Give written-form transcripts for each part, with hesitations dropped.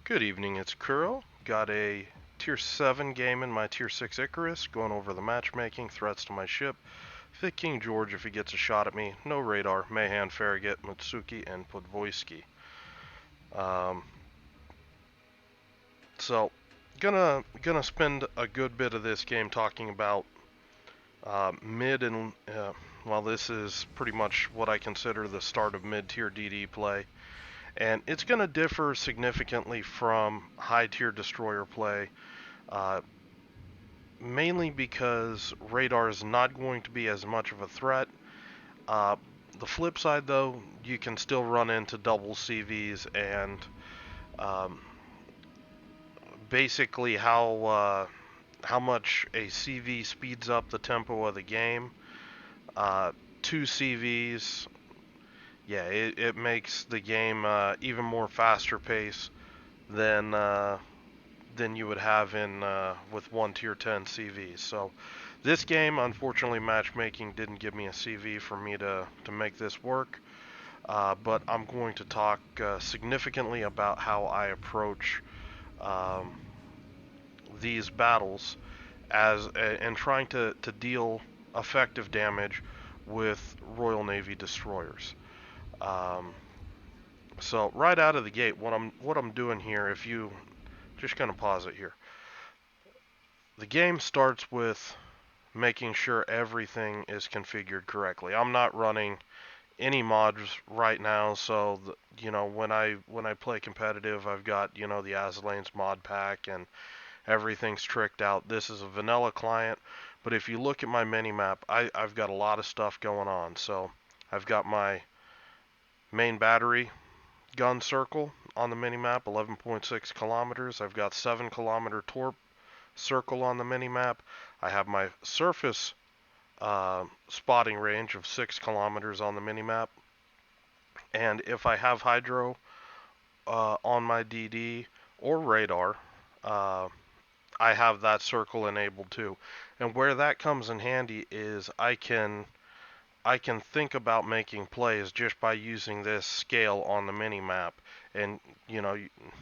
Good evening, it's Kuro. Got a Tier 7 game in my Tier 6 Icarus, going over the matchmaking, threats to my ship. Fit King George if he gets a shot at me. No radar, Mahan, Farragut, Mutsuki, and Podvoisky. Um, so, gonna spend a good bit of this game talking about mid and well, this is pretty much what I consider the start of mid-tier DD play, and it's gonna differ significantly from high-tier destroyer play. Uh, Mainly because radar is not going to be as much of a threat. Uh, the flip side, though, you can still run into double CVs, and um, basically how much a CV speeds up the tempo of the game. Two CVs, yeah, it makes the game even more faster pace than than you would have in with one tier 10 CVs. So this game, unfortunately, matchmaking didn't give me a CV for me to make this work. But I'm going to talk significantly about how I approach um, these battles and trying to deal effective damage with Royal Navy destroyers. Um, so right out of the gate, what I'm doing here, if you just gonna pause it here, the game starts with making sure everything is configured correctly. I'm not running any mods right now, so when I play competitive, I've got the Azlane's mod pack and everything's tricked out. This is a vanilla client, but if you look at my minimap, I've got a lot of stuff going on. So I've got my main battery gun circle on the minimap, 11.6 kilometers. I've got 7-kilometer torp circle on the minimap. I have my surface spotting range of 6 kilometers on the minimap. And if I have hydro on my DD or radar, uh, I have that circle enabled too. And where that comes in handy is I can think about making plays just by using this scale on the mini map. And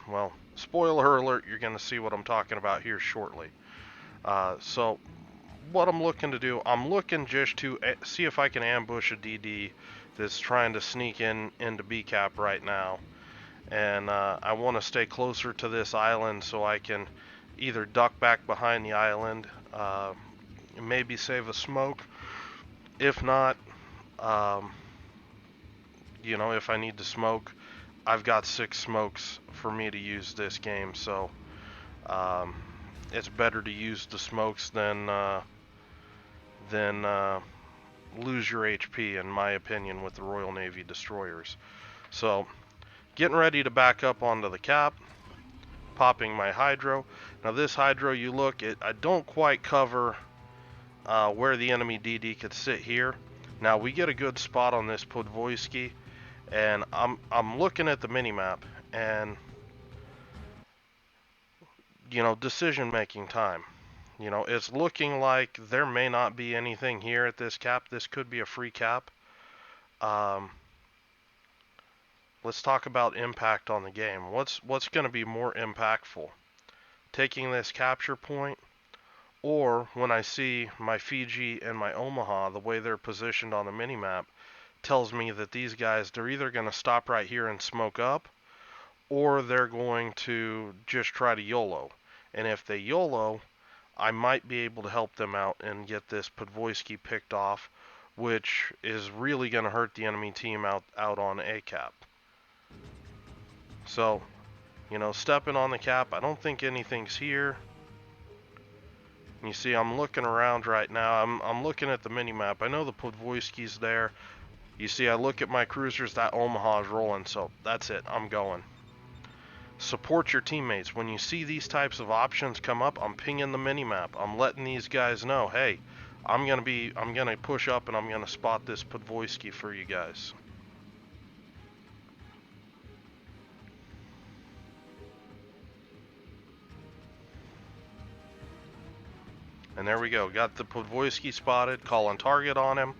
well, spoiler alert, you're going to see what I'm talking about here shortly. So what I'm looking to do, I'm looking just to see if I can ambush a DD that's trying to sneak in into B cap right now, and I want to stay closer to this island so I can either duck back behind the island, maybe save a smoke. If not, um, if I need to smoke, I've got 6 smokes for me to use this game, so um, it's better to use the smokes than lose your HP, in my opinion, with the Royal Navy destroyers. So, getting ready to back up onto the cap, popping my hydro. Now this hydro, you look, I don't quite cover where the enemy DD could sit here. Now we get a good spot on this Podvoisky, and I'm looking at the minimap, and decision making time. It's looking like there may not be anything here at this cap. This could be a free cap. Um, let's talk about impact on the game. What's going to be more impactful? Taking this capture point, or when I see my Fiji and my Omaha, the way they're positioned on the minimap tells me that these guys, they're either going to stop right here and smoke up, or they're going to just try to YOLO. And if they YOLO, I might be able to help them out and get this Podvoisky picked off, which is really going to hurt the enemy team out on A cap. So, stepping on the cap, I don't think anything's here. You see, I'm looking around right now. I'm looking at the minimap. I know the Podvoisky's there. You see, I look at my cruisers, that Omaha's rolling, so that's it. I'm going. Support your teammates. When you see these types of options come up, I'm pinging the minimap. I'm letting these guys know, hey, I'm gonna push up and I'm gonna spot this Podvoisky for you guys. And there we go. Got the Podvoisky spotted, calling target on him.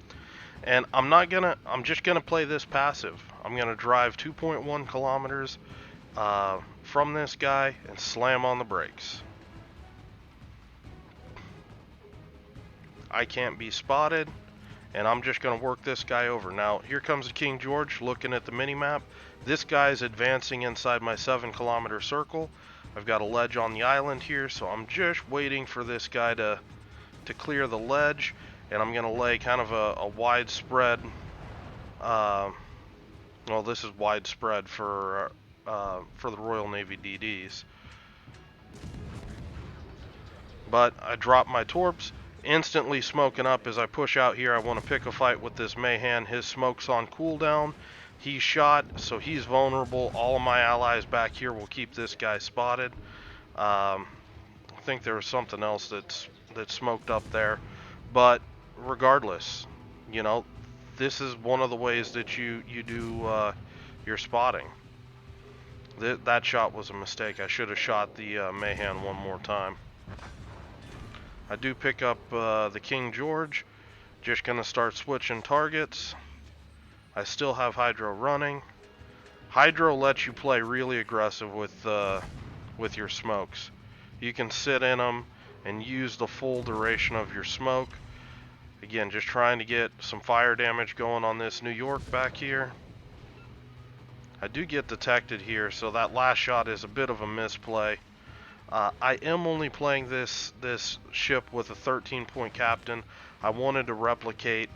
And I'm just gonna play this passive. I'm gonna drive 2.1 kilometers, from this guy and slam on the brakes. I can't be spotted, and I'm just going to work this guy over. Now, here comes the King George looking at the mini-map. This guy's advancing inside my 7-kilometer circle. I've got a ledge on the island here, so I'm just waiting for this guy to clear the ledge, and I'm going to lay kind of a widespread, well, this is widespread for the Royal Navy DDs. But I drop my torps, instantly smoking up as I push out here. I want to pick a fight with this Mayhan. His smoke's on cooldown. He's shot, so he's vulnerable. All of my allies back here will keep this guy spotted. I think there was something else that smoked up there. But regardless, you know, this is one of the ways that you do your spotting. That shot was a mistake. I should have shot the Mayhan one more time. I do pick up the King George. Just gonna start switching targets. I still have Hydro running. Hydro lets you play really aggressive with your smokes. You can sit in them and use the full duration of your smoke. Again, just trying to get some fire damage going on this New York back here. I do get detected here, so that last shot is a bit of a misplay. I am only playing this ship with a 13-point captain. I wanted to replicate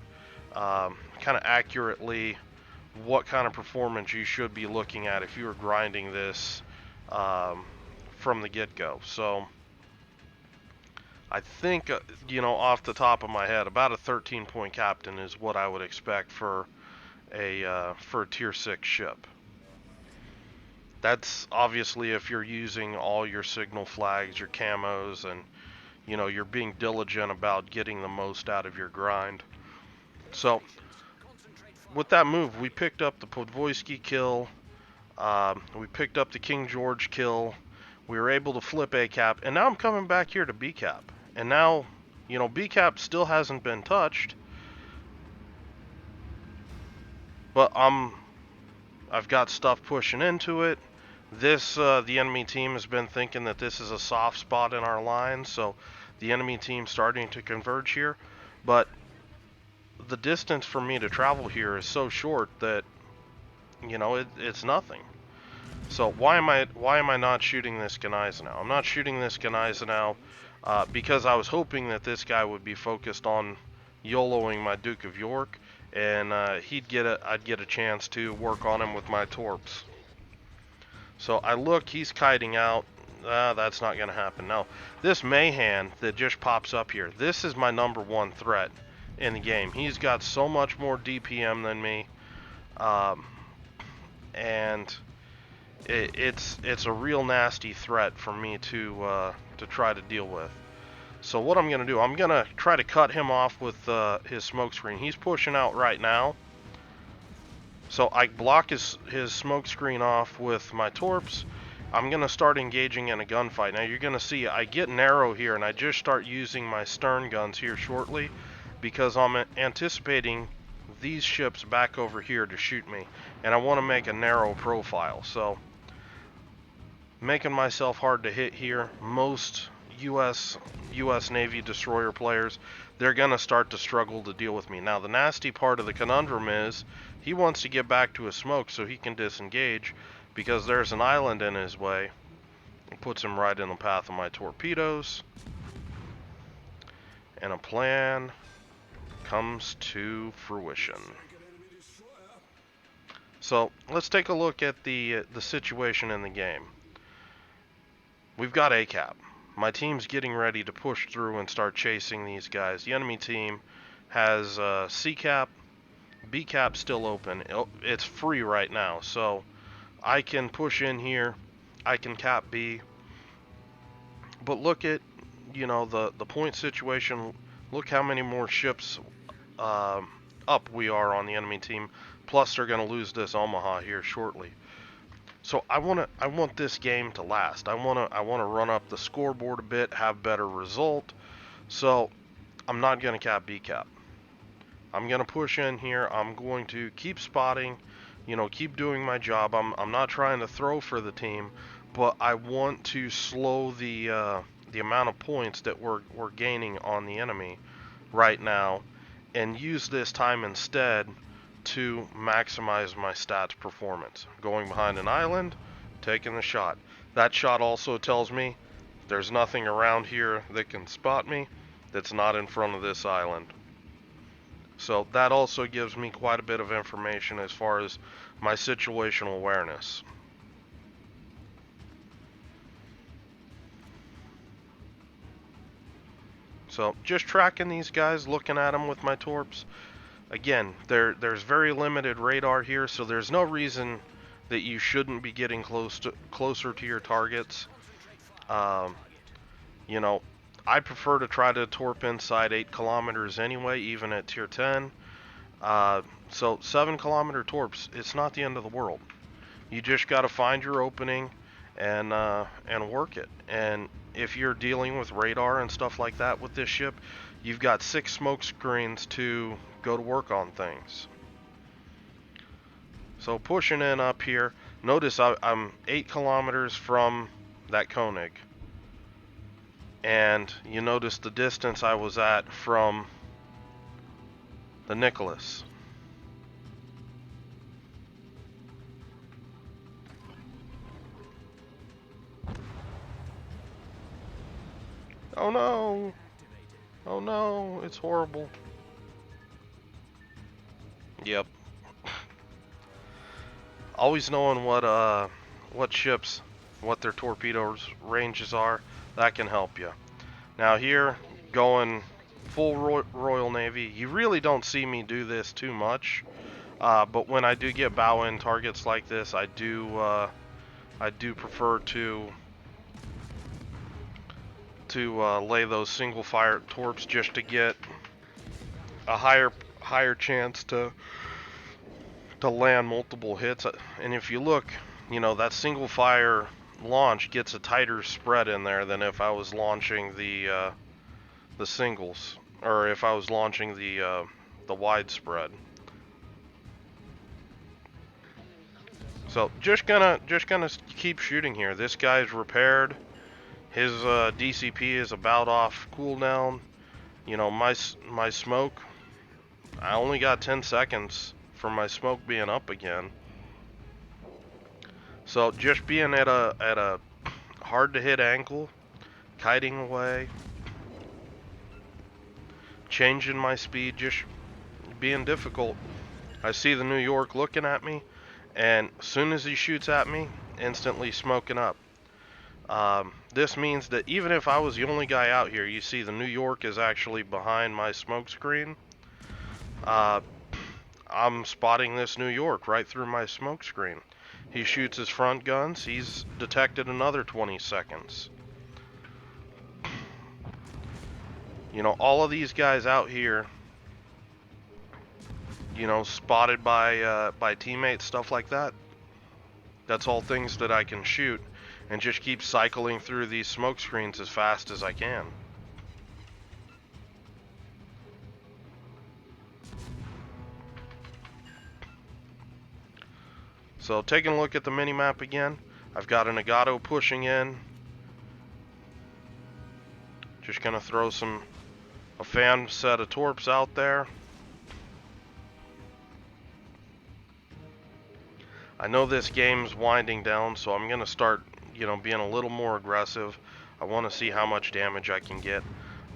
kind of accurately what kind of performance you should be looking at if you were grinding this from the get-go. So I think, you know, off the top of my head, about a 13-point captain is what I would expect for a tier 6 ship. That's obviously if you're using all your signal flags, your camos, and you know, you're being diligent about getting the most out of your grind. So with that move, we picked up the Podvoisky kill, we picked up the King George kill, we were able to flip A cap, and now I'm coming back here to B cap. And now, you know, B cap still hasn't been touched, but I've got stuff pushing into it. The enemy team has been thinking that this is a soft spot in our line, so the enemy team's starting to converge here. But the distance for me to travel here is so short that, you know, it's nothing. So why am I not shooting this Gneisenau? I'm not shooting this Gneisenau because I was hoping that this guy would be focused on YOLOing my Duke of York, and I'd get a chance to work on him with my torps. So I look, he's kiting out. That's not going to happen. Now, this Mayhan that just pops up here, this is my #1 threat in the game. He's got so much more DPM than me, and it's a real nasty threat for me to try to deal with. So what I'm going to do, I'm going to try to cut him off with his smoke screen. He's pushing out right now. So I block his smoke screen off with my torps. I'm going to start engaging in a gunfight. Now you're going to see I get narrow here, and I just start using my stern guns here shortly because I'm anticipating these ships back over here to shoot me, and I want to make a narrow profile. So making myself hard to hit here. Most US Navy destroyer players, they're going to start to struggle to deal with me. Now the nasty part of the conundrum is he wants to get back to his smoke so he can disengage because there's an island in his way. It puts him right in the path of my torpedoes. And a plan comes to fruition. So let's take a look at the situation in the game. We've got A cap. My team's getting ready to push through and start chasing these guys. The enemy team has C cap, B cap still open. It's free right now, so I can push in here. I can cap B. But look at, you know, the point situation. Look how many more ships up we are on the enemy team. Plus, they're going to lose this Omaha here shortly. So I want this game to last. I want to run up the scoreboard a bit, have better result. So I'm not going to cap B cap. I'm going to push in here. I'm going to keep spotting, you know, keep doing my job. I'm not trying to throw for the team, but I want to slow the amount of points that we're gaining on the enemy right now, and use this time instead to maximize my stats performance. Going behind an island, taking the shot. That shot also tells me there's nothing around here that can spot me that's not in front of this island. So that also gives me quite a bit of information as far as my situational awareness. So just tracking these guys, looking at them with my torps. Again, there's very limited radar here, so there's no reason that you shouldn't be getting closer to your targets. Um, you know, I prefer to try to torp inside 8 kilometers anyway, even at tier 10. So 7-kilometer torps, it's not the end of the world. You just got to find your opening and work it. And if you're dealing with radar and stuff like that with this ship, you've got 6 smoke screens to go to work on things. So pushing in up here, notice I'm 8 kilometers from that Koenig. And you notice the distance I was at from the Nicholas. Oh no! Oh no, it's horrible. Yep. Always knowing what ships, what their torpedoes ranges are, that can help you. Now here, going full Royal Navy, you really don't see me do this too much, but when I do get bow-in targets like this, I do prefer to lay those single fire torps just to get a higher chance to land multiple hits. And if you look, you know, that single fire launch gets a tighter spread in there than if I was launching the singles, or if I was launching the widespread. So just gonna keep shooting here. This guy's repaired. His DCP is about off cooldown. You know, my smoke, I only got 10 seconds for my smoke being up again. So just being at a hard to hit angle, kiting away, changing my speed, just being difficult. I see the New York looking at me, and as soon as he shoots at me, instantly smoking up. This means that even if I was the only guy out here, you see the New York is actually behind my smoke screen. I'm spotting this New York right through my smoke screen. He shoots his front guns, he's detected another 20 seconds. You know, all of these guys out here, you know, spotted by teammates, stuff like that. That's all things that I can shoot and just keep cycling through these smoke screens as fast as I can. So taking a look at the minimap again, I've got an Nagato pushing in. Just gonna throw a fan set of torps out there. I know this game's winding down, so I'm gonna start, you know, being a little more aggressive. I want to see how much damage I can get.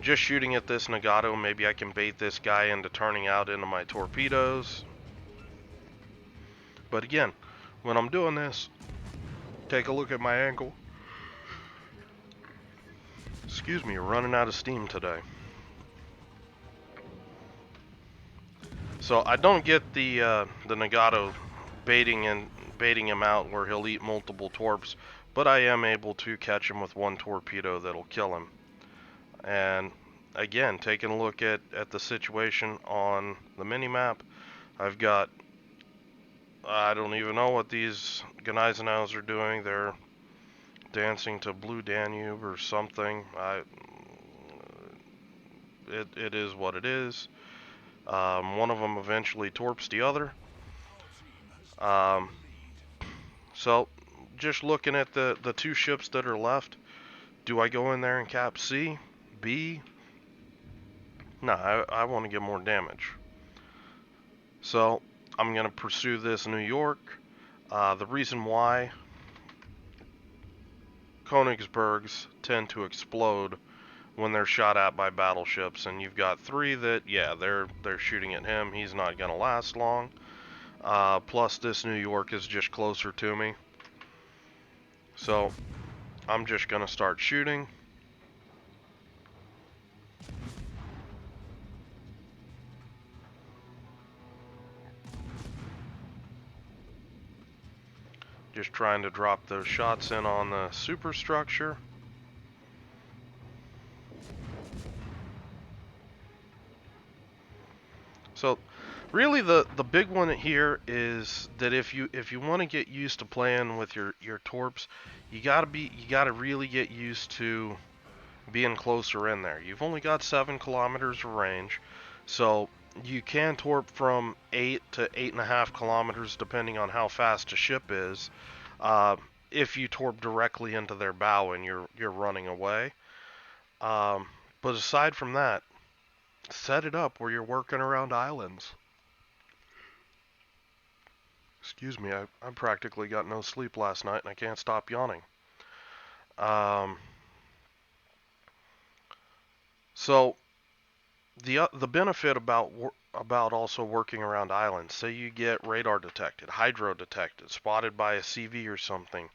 Just shooting at this Nagato, maybe I can bait this guy into turning out into my torpedoes. But again, when I'm doing this, take a look at my angle. Excuse me, running out of steam today. So I don't get the Nagato baiting him out where he'll eat multiple torps, but I am able to catch him with one torpedo that'll kill him. And again, taking a look at the situation on the minimap, I've got, I don't even know what these Gneisenau's are doing. They're dancing to Blue Danube or something. It is what it is. One of them eventually torps the other. So just looking at the two ships that are left, do I go in there and cap C, B? No, I want to get more damage. So I'm gonna pursue this New York. The reason why Königsbergs tend to explode when they're shot at by battleships, and you've got three that, yeah, they're shooting at him. He's not gonna last long. Plus, this New York is just closer to me, so I'm just gonna start shooting. Just trying to drop those shots in on the superstructure. So really the big one here is that if you want to get used to playing with your torps, you gotta really get used to being closer in there. You've only got 7 kilometers of range, so you can torp from 8 to 8.5 kilometers depending on how fast a ship is. Uh, if you torp directly into their bow and you're running away. Um, but aside from that, set it up where you're working around islands. Excuse me, I practically got no sleep last night and I can't stop yawning. Um, so the benefit about also working around islands, say you get radar detected, hydro detected, spotted by a CV or something,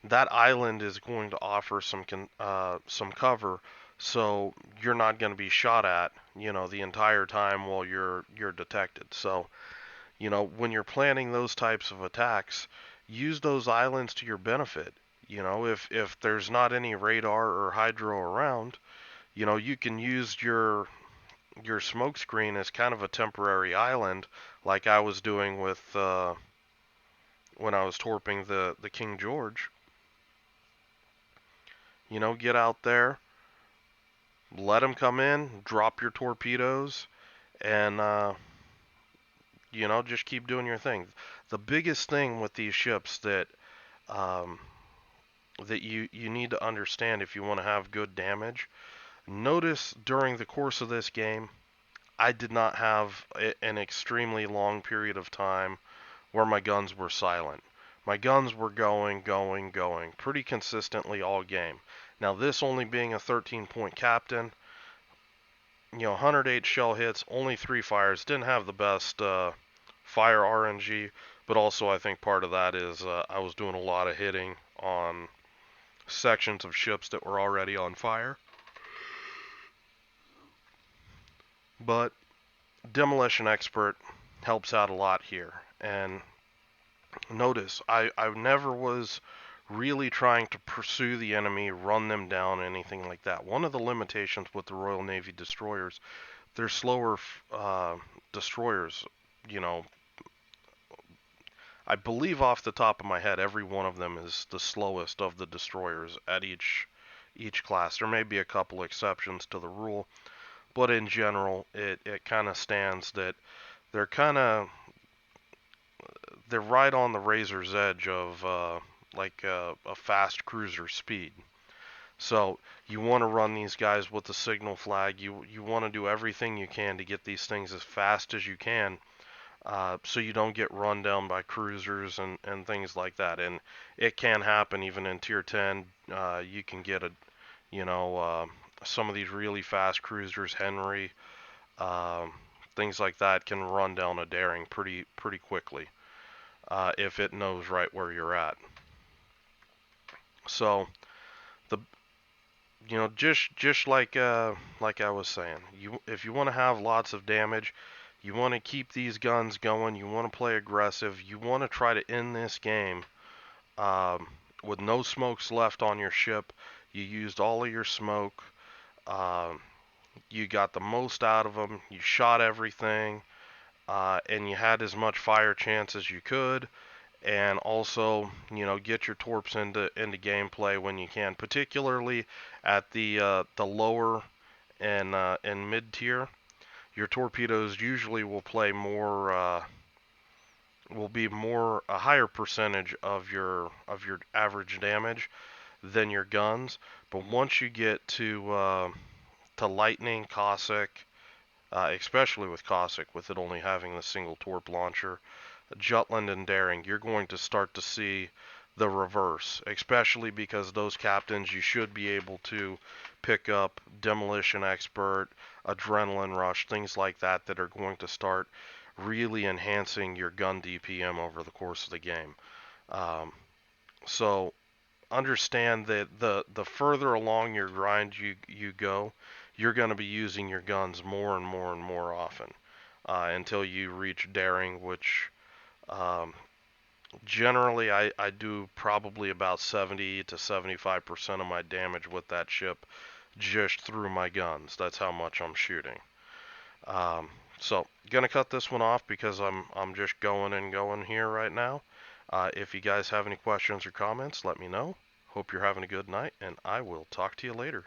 that island is going to offer some cover, so you're not going to be shot at, the entire time while you're detected. So when you're planning those types of attacks, use those islands to your benefit. If there's not any radar or hydro around, you can use your smoke screen as kind of a temporary island, like I was doing with when I was torping the King George. Get out there, let them come in, drop your torpedoes, and just keep doing your thing. The biggest thing with these ships um, that you need to understand if you want to have good damage. Notice during the course of this game, I did not have an extremely long period of time where my guns were silent. My guns were going, going, going pretty consistently all game. Now, this only being a 13-point captain, 108 shell hits, only 3 fires, didn't have the best fire RNG, but also I think part of that is I was doing a lot of hitting on sections of ships that were already on fire. But Demolition Expert helps out a lot here. And notice, I never was really trying to pursue the enemy, run them down, anything like that. One of the limitations with the Royal Navy destroyers, they're slower destroyers. You know, I believe off the top of my head, every one of them is the slowest of the destroyers at each class. There may be a couple exceptions to the rule, but in general, it kind of stands that they're kind of they're right on the razor's edge of like a fast cruiser speed. So you want to run these guys with the signal flag. You want to do everything you can to get these things as fast as you can, so you don't get run down by cruisers and things like that. And it can happen even in Tier 10. You can get you know, uh, some of these really fast cruisers, Henry, um, things like that, can run down a Daring pretty quickly if it knows right where you're at. So the just like I was saying, if you want to have lots of damage, you want to keep these guns going, you want to play aggressive, you want to try to end this game um, with no smokes left on your ship. You used all of your smoke. Um, you got the most out of them. You shot everything, and you had as much fire chance as you could. And also, get your torps into gameplay when you can, particularly at the lower and mid tier. Your torpedoes usually will play more will be a higher percentage of your average damage than your guns. But once you get to lightning, Cossack, especially with Cossack, with it only having the single torp launcher, Jutland and Daring, you're going to start to see the reverse, especially because those captains you should be able to pick up Demolition Expert, Adrenaline Rush, things like that that are going to start really enhancing your gun DPM over the course of the game. So understand that the further along your grind you go, you're going to be using your guns more and more and more often until you reach Daring, which um, generally I do probably about 70 to 75% of my damage with that ship just through my guns. That's how much I'm shooting. Um, so gonna cut this one off because I'm just going and going here right now. If you guys have any questions or comments, let me know. Hope you're having a good night, and I will talk to you later.